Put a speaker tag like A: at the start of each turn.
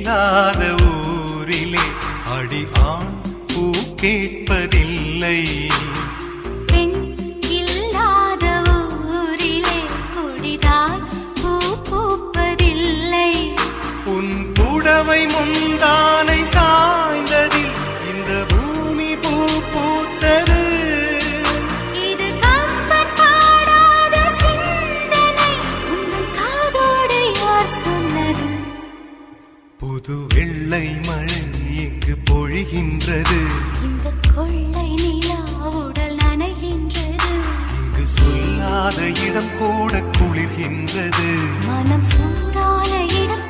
A: இல்லாத ஊரிலே அடி ஆண் பூ கேட்பதில்லை.
B: பெண் இல்லாத ஊரிலே கொடிதான் பூ பூப்பதில்லை.
A: உன் புடவை முந்தானை சாய்ந்ததில் இந்த பூமி பூ பூத்தது.
B: இது கம்பன் பாடாத சிந்தனை, உந்தன் காதோடு யார் சொன்னது?
A: புது வெள்ளை மழை இங்கு பொழிகின்றது.
B: இந்த கொள்ளை நிலா உடல் நனைகின்றது.
A: இங்கு சொல்லாத இடம் கூட குளிர்கின்றது.
B: மனம் சூடான இடம்